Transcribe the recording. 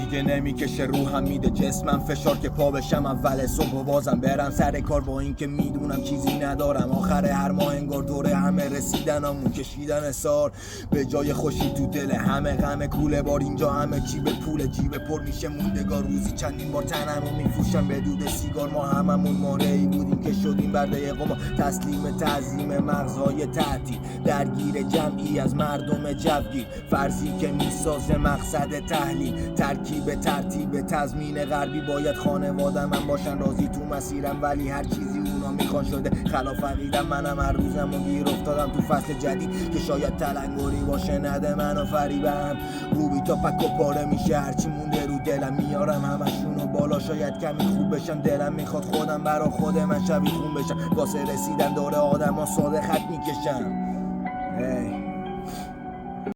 دیگه نمیکشه، روحم میده جسمم فشار که پا بشم اول صبح و بازم برم سر کار، با این که میدونم چیزی ندارم. آخر هر ماه انگار دوره همه رسیدنمون، کشیدن سار به جای خوشی تو دل همه، غم کوله بار اینجا همه چی به پول، جیب پر میشه موندگار، روزی چندین بار تنمو میفروشم به دود سیگار. ما هممون مارعی بودیم که شدیم برده قما، تسلیم تعظیم مغزهای تعطیل، درگیر جمعی از مردم جوگیر، فرضی که میسازه مقصد تحلیل، ترکیب ترتیب تضمین غربی. باید خانواده من باشن راضی تو مسیرم، ولی هر چیزی اونا میخوان شده خلاف عقیدم. منم هر روزم و گیر افتادم تو فصل جدید که شاید تلنگری باشه نده منو فریبم. روبی تا پک و پاره میشه هرچی مونده رو دلم، میارم همشونو بالا شاید کمی خوب بشم. دلم میخواد خودم برا خود من شبیه خون بشم، واسه رسیدن داره آدم ها ساده خط میکشم.